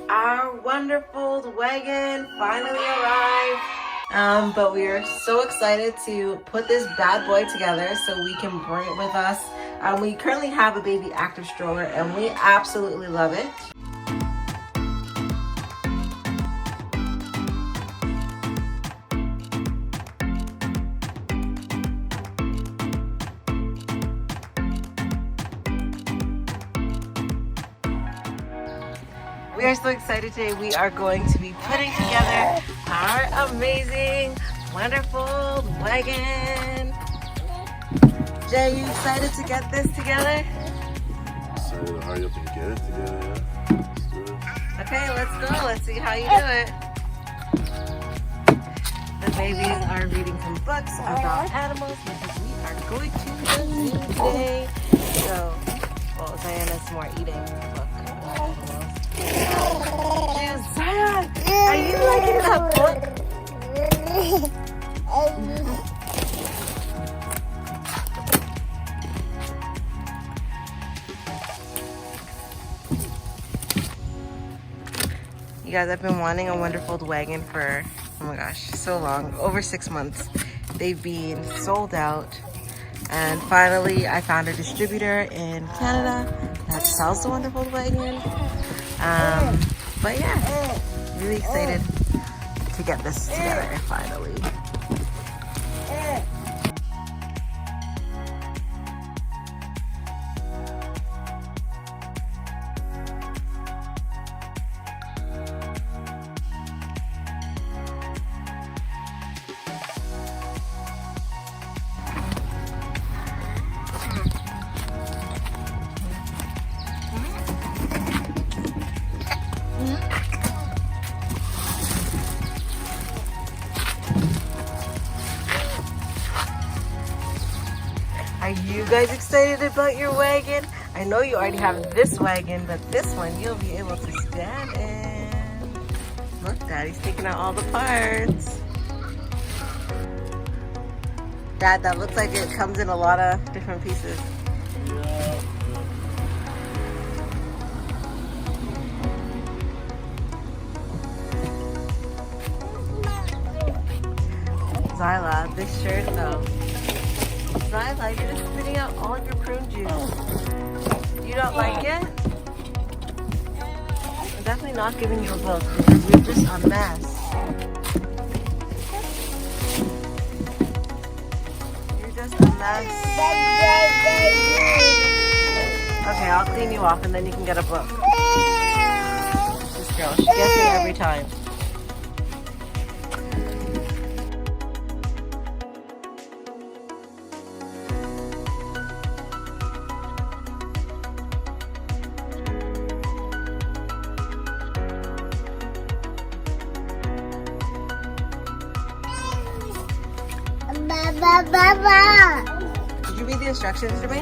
Our Wonderfold Wagon finally arrived. But we are so excited to put this bad boy together so we can bring it with us. We currently have a baby active stroller and we absolutely love it. We are so excited today. We are going to be putting together our amazing Wonderfold Wagon. Jay, you excited to get this together? Excited to hurry up and get it together, yeah. Let's do it. Okay, let's go. Let's see how you do it. The babies are reading some books about animals because we are going to the zoo today. So, well, Diana's more eating the book about animals. Zion, are you liking that book? You guys, I've been wanting a Wonderfold Wagon for, oh my gosh, so long, over 6 months. They've been sold out. And finally, I found a distributor in Canada that sells the Wonderfold Wagon. But yeah, really excited to get this together finally. Are you guys excited about your wagon? I know you already have this wagon, but this one you'll be able to stand in. Look, Daddy's taking out all the parts. Dad, that looks like it comes in a lot of different pieces. Zyla, this shirt though. Zyla, you're just spitting out all of your prune juice. You don't like it? I'm definitely not giving you a book because you're just a mess. You're just a mess. Okay, I'll clean you off and then you can get a book. This girl, she gets me every time. Did you read the instructions to me?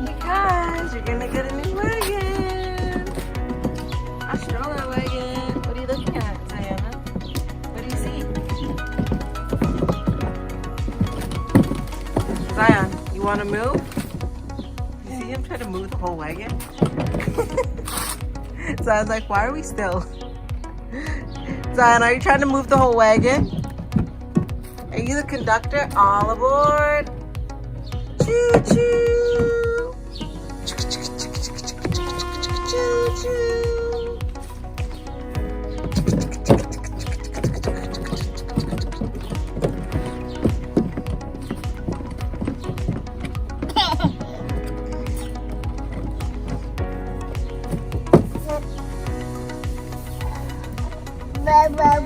Because you're gonna get a new wagon. A stroller wagon. What are you looking at, Diana? What do you see? Zion, you wanna move? You see him try to move the whole wagon? So I was like, why are we still? Zion, are you trying to move the whole wagon? Are you the conductor? All aboard! Choo choo! Choo choo!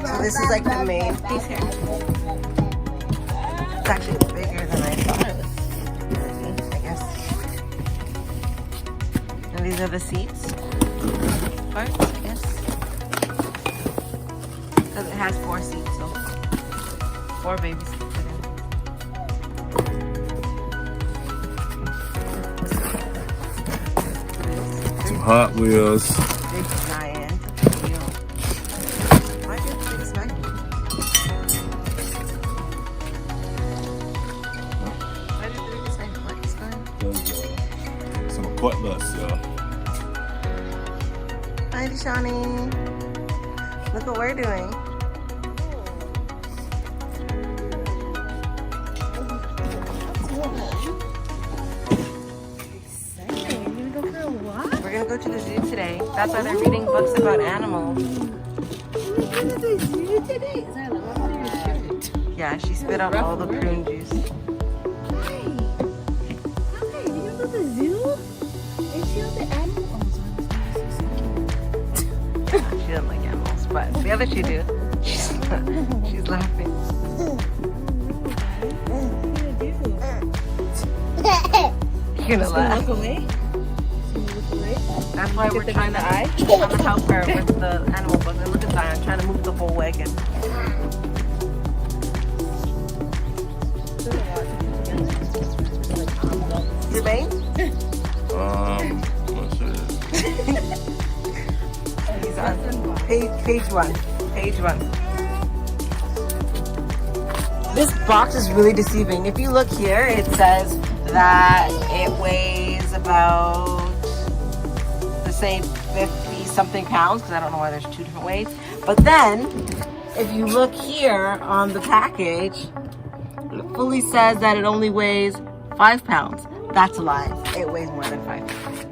So this is like the main piece here. It's actually bigger than I thought it was, I guess. And these are the seats parts, I guess. Because it has 4 seats, so 4 baby seats in it. Some Hot Wheels. Big giant wheel. Why do you have the biggest wagon? Why do you have the biggest buttless, yo. Hi, Deshani. Look what we're doing. We're gonna go to the zoo today. That's why they're reading books about animals. Yeah, she spit out all the prune juice. Hi, you go to the zoo? And she has the animals. Yeah, she doesn't like animals, but the other two do. She's laughing. You're gonna laugh. Look away. That's why we're trying to help her with the animal book. And look at Zion trying to move the whole wagon. Jermaine? What's it? He's on page one. Page one. This box is really deceiving. If you look here, it says that it weighs about, let's say, 50 something pounds, because I don't know why there's two different weights. But then, if you look here on the package, it fully says that it only weighs 5 pounds. That's a lie. It weighs more than 5 pounds.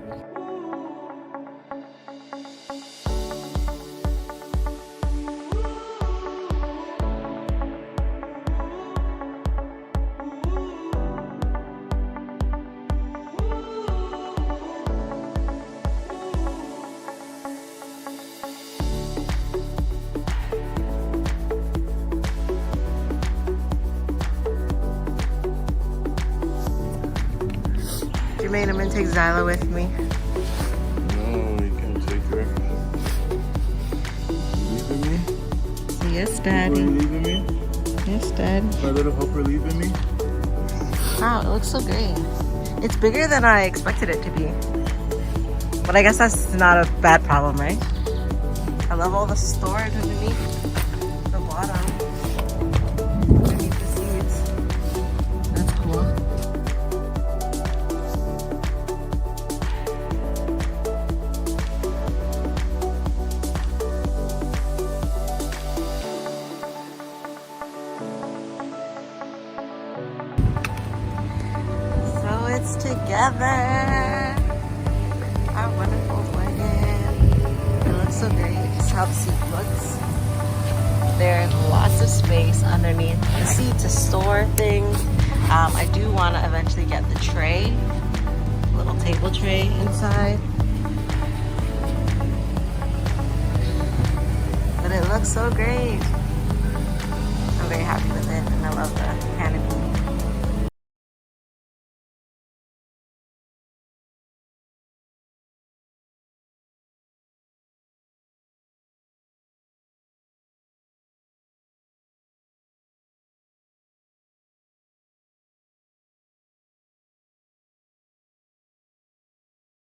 Jermaine, I'm gonna take Zyla with me. No, you can't take her. You leaving me? Yes, You Daddy. leaving me? Yes, Dad. My little helper leaving me? Wow, it looks so great. It's bigger than I expected it to be. But I guess that's not a bad problem, right? I love all the storage underneath the bottom. Underneath the seats. That's cool. So it's together. Our wonderful wagon. It looks so great. This is how the seat looks. There's lots of space underneath the seat to store things. I do want to eventually get the tray, little table tray inside. But it looks so great. I'm very happy with it, and I love the canopy.